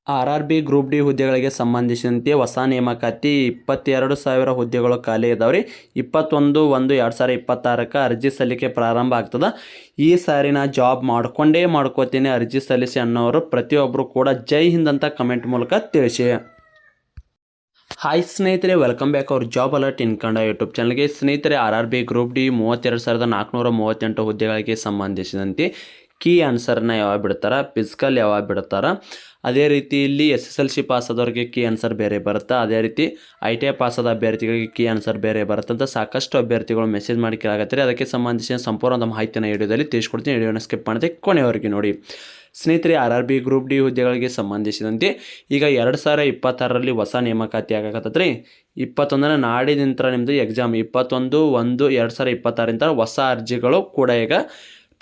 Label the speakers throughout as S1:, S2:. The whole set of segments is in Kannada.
S1: RRB ಗ್ರೂಪ್ ಡಿ ಹುದ್ದೆಗಳಿಗೆ ಸಂಬಂಧಿಸಿದಂತೆ ಹೊಸ ನೇಮಕಾತಿ 22,000 ಹುದ್ದೆಗಳು ಖಾಲಿ ಇದಾವ್ರಿ. 21/1/2026 ಅರ್ಜಿ ಸಲ್ಲಿಕೆ ಪ್ರಾರಂಭ ಆಗ್ತದೆ. ಈ ಸಾರಿನ ಜಾಬ್ ಮಾಡ್ಕೋತೀನಿ ಅರ್ಜಿ ಸಲ್ಲಿಸಿ ಅನ್ನೋರು ಪ್ರತಿಯೊಬ್ಬರು ಕೂಡ ಜೈ ಹಿಂದ್ ಅಂತ ಕಮೆಂಟ್ ಮೂಲಕ ತಿಳಿಸಿ. ಹಾಯ್ ಸ್ನೇಹಿತರೆ, ವೆಲ್ಕಮ್ ಬ್ಯಾಕ್ ಅವ್ರ ಜಾಬ್ ಅಲರ್ಟ್ ಇನ್ ಕನ್ನಡ ಯೂಟ್ಯೂಬ್ ಚಾನಲ್ಗೆ. ಸ್ನೇಹಿತರೆ, RRB ಗ್ರೂಪ್ ಡಿ 32,438 ಹುದ್ದೆಗಳಿಗೆ ಸಂಬಂಧಿಸಿದಂತೆ ಕೀ ಆನ್ಸರ್ನ ಯಾವಾಗ ಬಿಡ್ತಾರೆ, ಫಿಸಿಕಲ್ ಯಾವಾಗ ಬಿಡ್ತಾರೆ, ಅದೇ ರೀತಿ ಇಲ್ಲಿ SSLC ಪಾಸ್ ಆದವ್ರಿಗೆ ಕೀ ಆನ್ಸರ್ ಬೇರೆ ಬರುತ್ತೆ, ಅದೇ ರೀತಿ ITI ಪಾಸ್ ಆದ ಅಭ್ಯರ್ಥಿಗಳಿಗೆ ಕೀ ಆನ್ಸರ್ ಬೇರೆ ಬರುತ್ತೆ ಅಂತ ಸಾಕಷ್ಟು ಅಭ್ಯರ್ಥಿಗಳು ಮೆಸೇಜ್ ಮಾಡಿ ಕೇಳಾಕತ್ತಾರೆ. ಅದಕ್ಕೆ ಸಂಬಂಧಿಸಿದ ಸಂಪೂರ್ಣ ಮಾಹಿತಿನ ವಿಡಿಯೋದಲ್ಲಿ ತಿಳಿಸ್ಕೊಡ್ತೀನಿ. ವಿಡಿಯೋನ ಸ್ಕಿಪ್ ಮಾಡದೆ ಕೊನೆಯವರೆಗೆ ನೋಡಿ. ಸ್ನೇಹಿತರೆ, RRB ಗ್ರೂಪ್ ಡಿ ಹುದ್ದೆಗಳಿಗೆ ಸಂಬಂಧಿಸಿದಂತೆ ಈಗ 2026ರಲ್ಲಿ ಹೊಸ ನೇಮಕಾತಿ ಆಗಕತ್ತದ್ರಿ. 21 ನಾಡಿನಿಂದ ನಿಮ್ಮದು ಎಕ್ಸಾಮ್ 21/1/2026 ಹೊಸ ಅರ್ಜಿಗಳು ಕೂಡ ಈಗ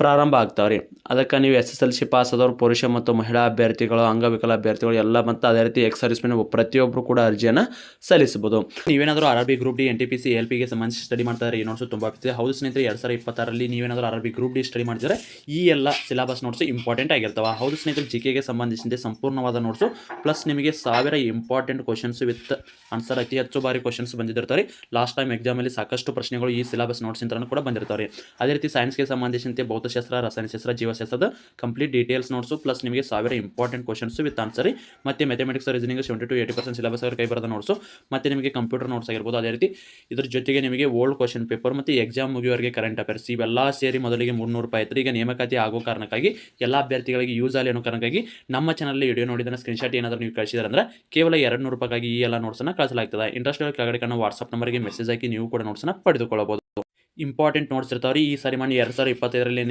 S1: ಪ್ರಾರಂಭ ಆಗ್ತಾವ್ರಿ. ಅದಕ್ಕೆ ನೀವು SSLC ಪಾಸ್ ಆದವರು ಪುರುಷ ಮತ್ತು ಮಹಿಳಾ ಅಭ್ಯರ್ಥಿಗಳು, ಅಂಗವಿಕಲ ಅಭ್ಯರ್ಥಿಗಳು ಎಲ್ಲ ಮತ್ತು ಅದೇ ರೀತಿ ಎಕ್ಸ್ ಸರ್ವಿಸ್ಮೆನ್ ಪ್ರತಿಯೊಬ್ಬರು ಕೂಡ ಅರ್ಜಿಯನ್ನು ಸಲ್ಲಿಸಬಹುದು. ನೀವೇನಾದರೂ RRB ಗ್ರೂಪ್ ಡಿ NTPC ALPಗೆ ಸಂಬಂಧಿಸಿ ಸ್ಟಡಿ ಮಾಡ್ತಾರೆ, ಈ ನೋಟ್ಸು ತುಂಬ ಆಗ್ತಿದೆ. ಹೌದು ಸ್ನೇಹಿತರೆ, 2026ರಲ್ಲಿ ನೀವೇನಾದರೂ RRB ಗ್ರೂಪ್ ಡಿ ಸ್ಟಡಿ ಮಾಡಿದರೆ ಈ ಎಲ್ಲ ಸಿಲೆಬಸ್ ನೋಟ್ಸು ಇಂಪಾರ್ಟೆಂಟ್ ಆಗಿರ್ತಾವೆ. ಹೌದು ಸ್ನೇಹಿತರೆ, GKಗೆ ಸಂಬಂಧಿಸಿದಂತೆ ಸಂಪೂರ್ಣವಾದ ನೋಟ್ಸು ಪ್ಲಸ್ ನಿಮಗೆ 1000 ಇಂಪಾರ್ಟೆಂಟ್ ಕ್ವಶನ್ಸ್ ವಿತ್ ಆನ್ಸರ್ ಅತಿ ಹೆಚ್ಚು ಬಾರಿ ಕ್ವಶನ್ಸ್ ಬಂದಿರ್ತಾರೆ. ಲಾಸ್ಟ್ ಟೈಮ್ ಎಕ್ಸಾಮಲ್ಲಿ ಸಾಕಷ್ಟು ಪ್ರಶ್ನೆಗಳು ಈ ಸಿಲೆಬಸ್ ನೋಟ್ಸ್ ಇಂದ ಕೂಡ ಬಂದಿರ್ತಾರೆ. ಅದೇ ರೀತಿ ಸೈನ್ಸ್ಗೆ ಸಂಬಂಧಿಸಿದಂತೆ ಭೌತಶಾಸ್ತ್ರ, ರಸಾಯನಶಾಸ್ತ್ರ, ಜೀವಶಾಸ್ತ್ರದ ಕಂಪ್ಲೀಟ್ ಡೀಟೇಲ್ಸ್ ನೋಟ್ಸು ಪ್ಲಸ್ ನಿಮಗೆ 1000 ಇಂಪಾರ್ಟೆಂಟ್ ಕ್ವಶನ್ಸ್ ವಿತ್ ಆನ್ಸರ್, ಮತ್ತು ಮ್ಯಾಥಮೆಟಿಕ್ಸ್ ರೀಸನಿಂಗ್ 70 to 80% ಸಿಲೆಬಸ್ ಅವರು ಕೈ ಬರೋದ ನೋಟ್ಸು, ಮತ್ತು ನಿಮಗೆ ಕಂಪ್ಯೂಟರ್ ನೋಟ್ಸ್ ಆಗಿರ್ಬೋದು. ಅದೇ ರೀತಿ ಇದ್ರ ಜೊತೆಗೆ ನಿಮಗೆ ಓಲ್ಡ್ ಕ್ವಶನ್ ಪೇಪರ್ ಮತ್ತು ಎಕ್ಸಾಮ್ ಮುಗಿಯುವವರೆಗೆ ಕರೆಂಟ್ ಅಫೇರ್ಸ್ ಇವೆಲ್ಲ ಸೇರಿ ಮೊದಲಿಗೆ 300 ರೂಪಾಯಿ ಇತ್ತು. ಈಗ ನೇಮಕಾತಿ ಆಗೋ ಕಾರಣಕ್ಕಾಗಿ ಎಲ್ಲ ಅಭ್ಯರ್ಥಿಗಳಿಗೆ ಯೂಸ್ ಆಗಲಿ ಅನ್ನೋ ಕಾರಣಕ್ಕಾಗಿ ನಮ್ಮ ಚಾನಲ್ ವಿಡಿಯೋ ನೋಡಿದ ಸ್ಕ್ರೀನ್ಶಾಟ್ ಏನಾದರೂ ನೀವು ಕಳಿಸಿದ್ರೆ ಅಂದರೆ ಕೇವಲ 200 ರೂಪಾಯಿಗಾಗಿ ಈ ಎಲ್ಲ ನೋಟ್ಸನ್ನು ಕಳಿಸಲಾಗ್ತದೆ. ಇಂಟ್ರೆಸ್ಟ್ ಕೆಳಗಡೆ ಕಾಣೋ ವಾಟ್ಸಪ್ ನಂಬರ್ಗೆ ಮೆಸೇಜ್ ಹಾಕಿ ನೀವು ಕೂಡ ನೋಟ್ಸನ್ನು ಪಡೆದುಕೊಳ್ಳಬಹುದು. ಇಂಪಾರ್ಟೆಂಟ್ ನೋಟ್ಸ್ ಇರ್ತಾವ್ರಿ. ಈ ಸಾರಿ ಮಾಡಿ 2025ರಲ್ಲಿ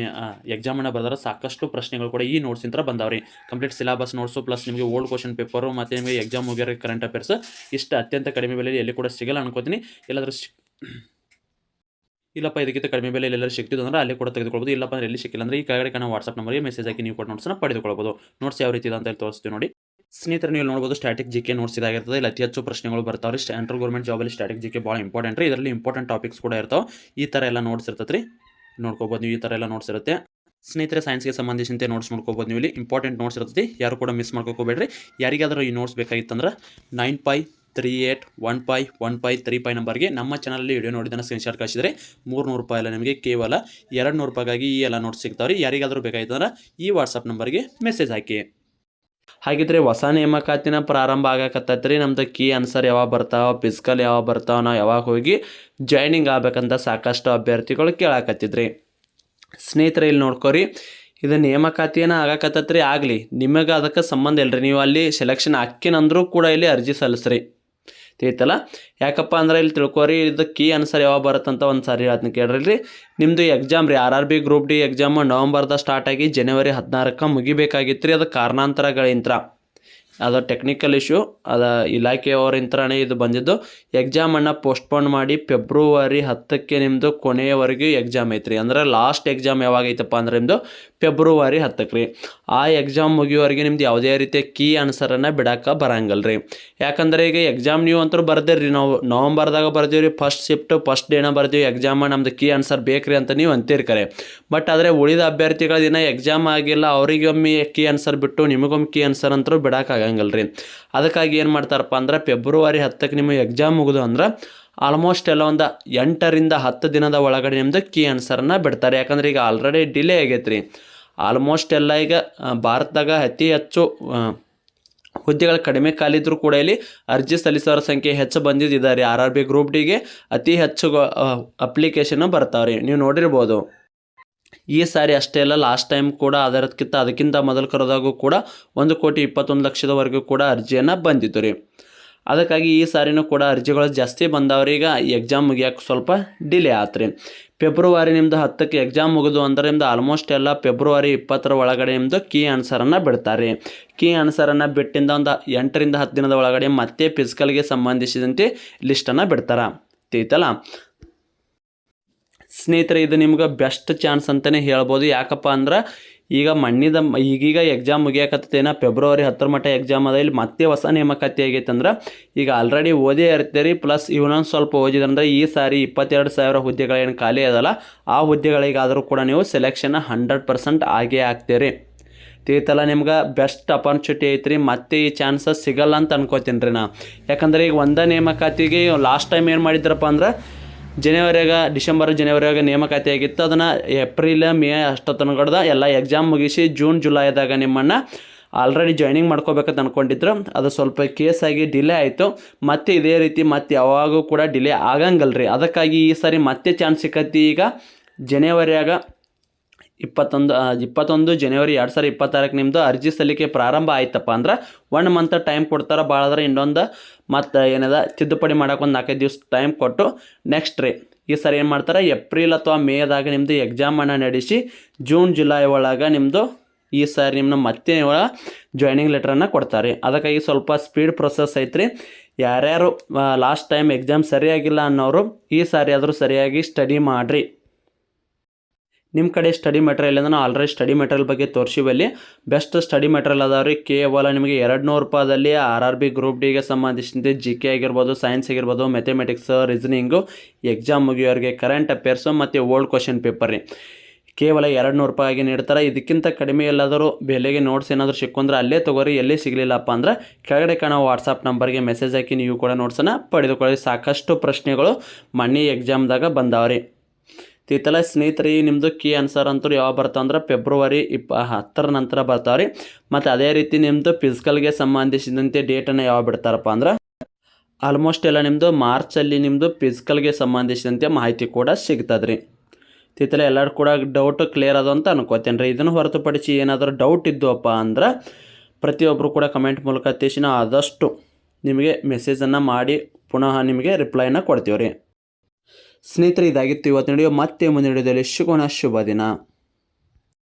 S1: ಎಕ್ಸಾಮನ್ನು ಬರೆದ್ರೆ ಸಾಕಷ್ಟು ಪ್ರಶ್ನೆಗಳು ಕೂಡ ಈ ನೋಟ್ಸ್ ಇಂದ ಬಂದಾವ್ರಿ. ಕಂಪ್ಲೀಟ್ ಸಿಲೆಬಸ್ ನೋಟ್ಸು ಪ್ಲಸ್ ನಿಮಗೆ ಓಲ್ಡ್ ಕ್ವಶನ್ ಪೇಪರು ಮತ್ತು ನಿಮಗೆ ಎಕ್ಸಾಮ್ ಮುಗಿಯೋರಿಗೆ ಕರೆಂಟ್ ಅಫೇರ್ಸ್ ಇಷ್ಟು ಅತ್ಯಂತ ಕಡಿಮೆ ಬೆಲೆಯಲ್ಲಿ ಎಲ್ಲಿ ಕೂಡ ಸಿಗಲ್ಲ ಅನ್ಕೋತೀನಿ. ಎಲ್ಲಾದರೂ ಇಲ್ಲಪ್ಪ ಇದಕ್ಕಿಂತ ಕಡಿಮೆ ಬೆಲೆಯಲ್ಲಿ ಎಲ್ಲರೂ ಸಿಗ್ತಿದ್ದು ಅಂದರೆ ಅಲ್ಲಿ ಕೂಡ ತೆಗೆದುಕೊಳ್ಬೋದು. ಇಲ್ಲಪ್ಪ ಅಂದರೆ ಎಲ್ಲಿ ಸಿಕ್ಕಿಲ್ಲ ಅಂದರೆ ಈ ಕೆಳಗಡೆ ಕಾಣೋ ವಾಟ್ಸಪ್ ನಂಬರ್ಗೆ ಮೆಸೇಜ್ ಹಾಕಿ ನೀವು ಕೂಡ ನೋಟ್ಸನ್ನು ಪಡೆದುಕೊಳ್ಳಬಹುದು. ನೋಟ್ಸ್ ಯಾವ ರೀತಿ ಇದೆ ಅಂತ ತೋರಿಸ್ತೀವಿ ನೋಡಿ. ಸ್ನೇಹಿತರೆ, ನೀವು ನೋಡ್ಬೋದು ಸ್ಟ್ಯಾಟಿಕ್ GK ನೋಟ್ಸ್ ಇದಾಗಿರ್ತದೆ. ಇಲ್ಲಿ ಅತಿ ಹೆಚ್ಚು ಪ್ರಶ್ನೆಗಳು ಬರ್ತಾವ್ರಿ. ಸೆಂಟ್ರಲ್ ಗೌರ್ಮೆಂಟ್ ಜಾಬಲ್ಲಿ ಸ್ಟ್ಯಾಟಿಕ್ GK ಭಾಳ ಇಂಪಾರ್ಟೆಂಟ್ ರೀ. ಇದರಲ್ಲಿ ಇಂಪಾರ್ಟೆಂಟ್ ಟಾಪಿಕ್ಸ್ ಕೂಡ ಇರ್ತಾವೆ. ಈ ಥರ ಎಲ್ಲ ನೋಟ್ಸ್ ಇರ್ತದೆ ರೀ, ನೋಡ್ಕೋಬೋದು ನೀವು. ಈ ಥರ ಎಲ್ಲ ನೋಟ್ಸ್ ಇರುತ್ತೆ. ಸ್ನೇಹಿತರೆ, ಸೈನ್ಸ್ಗೆ ಸಂಬಂಧಿಸಿದಂತೆ ನೋಟ್ಸ್ ನೋಡ್ಕೋಬೋದು ನೀವು. ಇಲ್ಲಿ ಇಂಪಾರ್ಟೆಂಟ್ ನೋಟ್ಸ್ ಇರ್ತದೆ, ಯಾರು ಕೂಡ ಮಿಸ್ ಮಾಡ್ಕೋಬೇಡ್ರಿ. ಯಾರಿಗಾದರೂ ಈ ನೋಟ್ಸ್ ಬೇಕಾಗಿತ್ತಂದ್ರೆ 9538151535 ನಂಬರ್ಗೆ ನಮ್ಮ ಚಾನಲಲ್ಲಿ ವಿಡಿಯೋ ನೋಡಿದನ್ನು ಸ್ಕ್ರೀನ್ಶಾಟ್ ಕಳಿಸಿದರೆ 300 ರೂಪಾಯಿ ಅಲ್ಲ, ನಿಮಗೆ ಕೇವಲ 200 ರೂಪಾಯಿಗಾಗಿ ಈ ಎಲ್ಲ ನೋಟ್ಸ್ ಸಿಗ್ತಾವ್ರಿ. ಯಾರಿಗಾದರೂ ಬೇಕಾಗಿತ್ತಂದ್ರೆ ಈ ವಾಟ್ಸಪ್ ನಂಬರ್ಗೆ ಮೆಸೇಜ್ ಹಾಕಿ. ಹಾಗಿದ್ರೆ ಹೊಸ ನೇಮಕಾತಿನ ಪ್ರಾರಂಭ ಆಗಕತ್ತೈತ್ರಿ. ನಮ್ದು ಕೀ ಆನ್ಸರ್ ಯಾವಾಗ ಬರ್ತಾವ, ಫಿಸಿಕಲ್ ಯಾವಾಗ ಬರ್ತಾವ, ನಾವು ಯಾವಾಗ ಹೋಗಿ ಜಾಯ್ನಿಂಗ್ ಆಗ್ಬೇಕಂತ ಸಾಕಷ್ಟು ಅಭ್ಯರ್ಥಿಗಳು ಕೇಳಾಕತ್ತಿದ್ರಿ. ಸ್ನೇಹಿತರೆ, ಇಲ್ಲಿ ನೋಡ್ಕೋರಿ, ಇದು ನೇಮಕಾತಿನ ಆಗಕತ್ತೈತ್ರಿ. ಆಗಲಿ, ನಿಮಗೆ ಅದಕ್ಕೆ ಸಂಬಂಧ ಇಲ್ಲರಿ. ನೀವು ಅಲ್ಲಿ ಸೆಲೆಕ್ಷನ್ ಹಾಕಿನಂದ್ರೂ ಕೂಡ ಇಲ್ಲಿ ಅರ್ಜಿ ಸಲ್ಲಿಸ್ರಿ, ತಿಳಿತಲ್ಲ. ಯಾಕಪ್ಪ ಅಂದ್ರೆ ಇಲ್ಲಿ ತಿಳ್ಕೊರಿ, ಇದು ಕೀ ಆನ್ಸರ್ ಯಾವಾಗ ಬರುತ್ತಂತ ಒಂದು ಸಾರಿ ಅದನ್ನ ಕೇಳ್ರಿ. ನಿಮ್ಮದು ಎಕ್ಸಾಮ್ ರೀ, RRB ಗ್ರೂಪ್ ಡಿ ಎಕ್ಸಾಮ್ ನವಂಬರ್ದಾಗ ಸ್ಟಾರ್ಟ್ ಆಗಿ ಜನವರಿ 16ಕ್ಕೆ ಮುಗಿಬೇಕಾಗಿತ್ತು ರೀ. ಅದು ಕಾರಣಾಂತರಗಳಿಂದ, ಅದು ಟೆಕ್ನಿಕಲ್ ಇಶ್ಯೂ, ಅದು ಇಲಾಖೆಯವರಿಂದನೇ ಇದು ಬಂದಿದ್ದು. ಎಕ್ಸಾಮನ್ನು ಪೋಸ್ಟ್ಪೋನ್ ಮಾಡಿ ಫೆಬ್ರವರಿ 10ಕ್ಕೆ ನಿಮ್ಮದು ಕೊನೆಯವರೆಗೂ ಎಕ್ಸಾಮ್ ಐತ್ರಿ. ಅಂದ್ರೆ ಲಾಸ್ಟ್ ಎಕ್ಸಾಮ್ ಯಾವಾಗ ಐತಪ್ಪ ಅಂದ್ರೆ ನಿಮ್ಮದು ಫೆಬ್ರವರಿ 10ಕ್ಕೆ ರೀ. ಆ ಎಕ್ಸಾಮ್ ಮುಗಿಯುವವರೆಗೆ ನಿಮ್ದು ಯಾವುದೇ ರೀತಿಯ ಕೀ ಆನ್ಸರನ್ನು ಬಿಡೋಕೆ ಬರಂಗಿಲ್ಲ ರೀ. ಯಾಕಂದರೆ ಈಗ ಎಕ್ಸಾಮ್ ನೀವು ಅಂತೂ ಬರ್ದಿರಿ, ನಾವು ನವಂಬರ್ದಾಗ ಬರ್ದೀವಿ ರೀ, ಫಸ್ಟ್ ಶಿಫ್ಟ್ ಫಸ್ಟ್ ಡೇನ ಬರ್ದೀವಿ ಎಕ್ಸಾಮ, ನಮ್ದು ಕೀ ಆನ್ಸರ್ ಬೇಕ್ರಿ ಅಂತ ನೀವು ಅಂತಿರ್ಕರೆ. ಬಟ್ ಆದರೆ ಉಳಿದ ಅಭ್ಯರ್ಥಿಗಳ ದಿನ ಎಕ್ಸಾಮ್ ಆಗಿಲ್ಲ, ಅವರಿಗೊಮ್ಮೆ ಕೀ ಆನ್ಸರ್ ಬಿಟ್ಟು ನಿಮಗೊಮ್ಮೆ ಕೀ ಆನ್ಸರ್ ಅಂತೂ ಬಿಡೋಕ್ಕಾಗಂಗಿಲ್ಲ ರೀ. ಅದಕ್ಕಾಗಿ ಏನು ಮಾಡ್ತಾರಪ್ಪ ಅಂದ್ರೆ ಫೆಬ್ರವರಿ 10ಕ್ಕೆ ನಿಮಗೆ ಎಕ್ಸಾಮ್ ಮುಗಿದು ಅಂದ್ರೆ ಆಲ್ಮೋಸ್ಟ್ ಎಲ್ಲ ಒಂದು 8ರಿಂದ 10 ದಿನದ ಒಳಗಡೆ ನಿಮ್ಮದು ಕೀ ಆನ್ಸರನ್ನು ಬಿಡ್ತಾರೆ. ಯಾಕಂದ್ರೆ ಈಗ ಆಲ್ರೆಡಿ ಡಿಲೇ ಆಗೈತೆ ರೀ. ಆಲ್ಮೋಸ್ಟ್ ಎಲ್ಲ ಈಗ ಭಾರತದಾಗ ಅತಿ ಹೆಚ್ಚು ಹುದ್ದೆಗಳು ಕಡಿಮೆ ಕಾಲಿದ್ರೂ ಕೂಡ ಇಲ್ಲಿ ಅರ್ಜಿ ಸಲ್ಲಿಸೋರ ಸಂಖ್ಯೆ ಹೆಚ್ಚು ಬಂದಿದ್ದಾರೆ. RRB ಗ್ರೂಪ್ ಡಿಗೆ ಅತಿ ಹೆಚ್ಚು ಅಪ್ಲಿಕೇಶನ್ ಬರ್ತಾವ್ರಿ, ನೀವು ನೋಡಿರ್ಬೋದು. ಈ ಸಾರಿ ಅಷ್ಟೇ ಅಲ್ಲ, ಲಾಸ್ಟ್ ಟೈಮ್ ಕೂಡ ಅದಕ್ಕಿಂತ ಮೊದಲು ಕರೆದಾಗೂ ಕೂಡ 1,21,00,000ವರೆಗೂ ಕೂಡ ಅರ್ಜಿಯನ್ನು ಬಂದಿತ್ತು ರೀ. ಅದಕ್ಕಾಗಿ ಈ ಸಾರಿನೂ ಕೂಡ ಅರ್ಜಿಗಳು ಜಾಸ್ತಿ ಬಂದವ್ರಿ. ಈಗ ಎಕ್ಸಾಮ್ ಮುಗಿಯೋಕೆ ಸ್ವಲ್ಪ ಡಿಲೇ ಆತ್ರಿ. ಫೆಬ್ರವರಿ ನಿಮ್ಮದು 10ಕ್ಕೆ ಎಕ್ಸಾಮ್ ಮುಗಿದು ಅಂದ್ರೆ ನಿಮ್ದು ಆಲ್ಮೋಸ್ಟ್ ಎಲ್ಲ ಫೆಬ್ರವರಿ 20ರ ಒಳಗಡೆ ನಿಮ್ಮದು ಕೀ ಆನ್ಸರನ್ನು ಬಿಡ್ತಾರೆ. ಕೀ ಆನ್ಸರನ್ನು ಬಿಟ್ಟಿಂದ ಒಂದು 8ರಿಂದ 10 ದಿನದ ಒಳಗಡೆ ಮತ್ತೆ ಫಿಸಿಕಲ್ಗೆ ಸಂಬಂಧಿಸಿದಂತೆ ಲಿಸ್ಟನ್ನು ಬಿಡ್ತಾರೆ, ತಿಳಿತಲ್ಲ. ಸ್ನೇಹಿತರೆ, ಇದು ನಿಮ್ಗೆ ಬೆಸ್ಟ್ ಚಾನ್ಸ್ ಅಂತಲೇ ಹೇಳ್ಬೋದು. ಯಾಕಪ್ಪ ಅಂದ್ರೆ ಈಗ ಈಗೀಗ ಎಕ್ಸಾಮ್ ಮುಗಿಯಕತ್ತೇನ ಫೆಬ್ರವರಿ 10ರ ಮಟ್ಟ ಎಕ್ಸಾಮ್ ಅದ. ಇಲ್ಲಿ ಮತ್ತೆ ಹೊಸ ನೇಮಕಾತಿ ಆಗೈತೆ ಅಂದ್ರೆ ಈಗ ಆಲ್ರೆಡಿ ಓದೇ ಇರ್ತೀರಿ, ಪ್ಲಸ್ ಇವನೊಂದು ಸ್ವಲ್ಪ ಓದಿದ್ರಂದ್ರೆ ಈ ಸಾರಿ 22,000 ಹುದ್ದೆಗಳೇನು ಖಾಲಿ ಅದಲ್ಲ, ಆ ಹುದ್ದೆಗಳಿಗಾದರೂ ಕೂಡ ನೀವು ಸೆಲೆಕ್ಷನ್ 100% ಆಗೇ ಆಗ್ತೀರಿ, ತೀತಲ್ಲ ನಿಮ್ಗೆ ಬೆಸ್ಟ್ ಅಪರ್ಚುನಿಟಿ ಐತ್ರಿ. ಮತ್ತೆ ಈ ಚಾನ್ಸಸ್ ಸಿಗಲ್ಲ ಅಂತ ಅನ್ಕೋತೀನಿ ರೀ ನಾ. ಯಾಕಂದ್ರೆ ಈಗ ಒಂದೇ ನೇಮಕಾತಿಗೆ ಲಾಸ್ಟ್ ಟೈಮ್ ಏನು ಮಾಡಿದ್ರಪ್ಪ ಅಂದ್ರೆ ಡಿಸೆಂಬರ್ ಜನವರಿಯಾಗ ನೇಮಕಾತಿ ಆಗಿತ್ತು. ಅದನ್ನು ಏಪ್ರಿಲ್ ಮೇ ಅಷ್ಟೊತ್ತನಗಡ್ದ ಎಲ್ಲ ಎಕ್ಸಾಮ್ ಮುಗಿಸಿ ಜೂನ್ ಜುಲೈದಾಗ ನಿಮ್ಮನ್ನು ಆಲ್ರೆಡಿ ಜಾಯ್ನಿಂಗ್ ಮಾಡ್ಕೋಬೇಕಂತ ಅಂದ್ಕೊಂಡಿದ್ರು. ಅದು ಸ್ವಲ್ಪ ಕೇಸಾಗಿ ಡಿಲೇ ಆಯಿತು. ಮತ್ತೆ ಇದೇ ರೀತಿ ಮತ್ತೆ ಯಾವಾಗೂ ಕೂಡ ಡಿಲೇ ಆಗಂಗಲ್ಲ ರೀ. ಅದಕ್ಕಾಗಿ ಈ ಸಾರಿ ಮತ್ತೆ ಚಾನ್ಸ್ ಸಿಕ್ಕತ್ತಿ. ಈಗ ಜನವರಿಯಾಗ 21 ಜನವರಿ 2026 ನಿಮ್ಮದು ಅರ್ಜಿ ಸಲ್ಲಿಕೆ ಪ್ರಾರಂಭ ಆಯ್ತಪ್ಪ ಅಂದ್ರೆ 1 ಮಂತ್ ಟೈಮ್ ಕೊಡ್ತಾರೆ. ಭಾಳದ್ರೆ ಇನ್ನೊಂದು ಮತ್ತು ಏನದ ತಿದ್ದುಪಡಿ ಮಾಡೋಕೆ ಒಂದು 4-5 ದಿವಸ ಟೈಮ್ ಕೊಟ್ಟು ನೆಕ್ಸ್ಟ್ ರೀ ಈ ಸಾರಿ ಏನು ಮಾಡ್ತಾರೆ, ಏಪ್ರಿಲ್ ಅಥವಾ ಮೇದಾಗ ನಿಮ್ಮದು ಎಕ್ಸಾಮನ್ನು ನಡೆಸಿ ಜೂನ್ ಜುಲೈ ಒಳಗೆ ನಿಮ್ಮದು ಈ ಸಾರಿ ನಿಮ್ಮನ್ನ ಮತ್ತೆ ಜಾಯ್ನಿಂಗ್ ಲೆಟ್ರನ್ನು ಕೊಡ್ತಾರೆ. ಅದಕ್ಕಾಗಿ ಸ್ವಲ್ಪ ಸ್ಪೀಡ್ ಪ್ರೊಸೆಸ್ ಐತ್ರಿ. ಯಾರ್ಯಾರು ಲಾಸ್ಟ್ ಟೈಮ್ ಎಕ್ಸಾಮ್ ಸರಿಯಾಗಿಲ್ಲ ಅನ್ನೋರು ಈ ಸಾರಿ ಆದರೂ ಸರಿಯಾಗಿ ಸ್ಟಡಿ ಮಾಡಿರಿ. ನಿಮ್ಮ ಕಡೆ ಸ್ಟಡಿ ಮೆಟೀರಿಯಲ್ ಅಂದ್ರೆ ನಾವು ಆಲ್ರೆಡಿ ಸ್ಟಡಿ ಮೆಟೀರಿಯಲ್ ಬಗ್ಗೆ ತೋರಿಸಿವಲ್ಲಿ ಬೆಸ್ಟ್ ಸ್ಟಡಿ ಮೆಟೀರಿಯಲ್ ಅದಾವೆ ರೀ. ಕೇವಲ ನಿಮಗೆ 200 ರೂಪಾಯಿದಲ್ಲಿ RRB ಗ್ರೂಪ್ ಡಿಗೆ ಸಂಬಂಧಿಸಿದಂತೆ GK ಆಗಿರ್ಬೋದು, ಸೈನ್ಸ್ ಆಗಿರ್ಬೋದು, ಮ್ಯಾಥಮೆಟಿಕ್ಸ್, ರೀಸನಿಂಗು, ಎಕ್ಸಾಮ್ ಮುಗಿಯೋರಿಗೆ ಕರೆಂಟ್ ಅಫೇರ್ಸು ಮತ್ತು ಓಲ್ಡ್ ಕ್ವಶನ್ ಪೇಪರ್ ರೀ. ಕೇವಲ 200 ರೂಪಾಯಿಗೆ ನೀಡ್ತಾರೆ. ಇದಕ್ಕಿಂತ ಕಡಿಮೆ ಎಲ್ಲಾದರೂ ಬೆಲೆಗೆ ನೋಟ್ಸ್ ಏನಾದರೂ ಸಿಕ್ಕೊಂಡ್ರೆ ಅಲ್ಲೇ ತೊಗೋರಿ. ಎಲ್ಲಿ ಸಿಗಲಿಲ್ಲಪ್ಪ ಅಂದ್ರೆ ಕೆಳಗಡೆ ಕಾಣೋ ವಾಟ್ಸಪ್ ನಂಬರ್ಗೆ ಮೆಸೇಜ್ ಹಾಕಿ ನೀವು ಕೂಡ ನೋಟ್ಸನ್ನು ಪಡೆದುಕೊಳ್ಳಿ. ಸಾಕಷ್ಟು ಪ್ರಶ್ನೆಗಳು ಮಣ್ಣಿ ಎಕ್ಸಾಮ್ದಾಗ ಬಂದಾವ್ರಿ. ತೀತಲ ಸ್ನೇಹಿತರೆ, ನಿಮ್ಮದು ಕೀ ಆನ್ಸರ್ ಅಂತೂ ಯಾವಾಗ ಬರ್ತಾವೆ ಅಂದ್ರೆ ಫೆಬ್ರವರಿ 10 ನಂತರ ಬರ್ತಾವೆ ರೀ. ಮತ್ತು ಅದೇ ರೀತಿ ನಿಮ್ಮದು ಫಿಸಿಕಲ್ಗೆ ಸಂಬಂಧಿಸಿದಂತೆ ಡೇಟನ್ನು ಯಾವಾಗ ಬಿಡ್ತಾರಪ್ಪ ಅಂದ್ರೆ ಆಲ್ಮೋಸ್ಟ್ ಎಲ್ಲ ನಿಮ್ಮದು ಮಾರ್ಚಲ್ಲಿ ನಿಮ್ಮದು ಫಿಸಿಕಲ್ಗೆ ಸಂಬಂಧಿಸಿದಂತೆ ಮಾಹಿತಿ ಕೂಡ ಸಿಗ್ತದೆ ರೀ. ತೀತಲ ಎಲ್ಲರೂ ಕೂಡ ಡೌಟ್ ಕ್ಲಿಯರ್ ಅದು ಅಂತ ಅನ್ಕೋತೇನೆ ರೀ. ಇದನ್ನು ಹೊರತುಪಡಿಸಿ ಏನಾದರೂ ಡೌಟ್ ಇದ್ದುವಪ್ಪ ಅಂದ್ರೆ ಪ್ರತಿಯೊಬ್ಬರು ಕೂಡ ಕಮೆಂಟ್ ಮೂಲಕ ತಿಳಿಸಿ ನಾವು ಆದಷ್ಟು ನಿಮಗೆ ಮೆಸೇಜನ್ನು ಮಾಡಿ ಪುನಃ ನಿಮಗೆ ರಿಪ್ಲೈನ ಕೊಡ್ತೀವಿ ರೀ. ಸ್ನೇಹಿತರೆ, ಇದಾಗಿತ್ತು ಇವತ್ತಿನ ವಿಡಿಯೋ. ಮತ್ತೆ ಮುಂದಿನ ವಿಡಿಯೋದಲ್ಲಿ ಸಿಗೋಣ. ಶುಭ ದಿನ.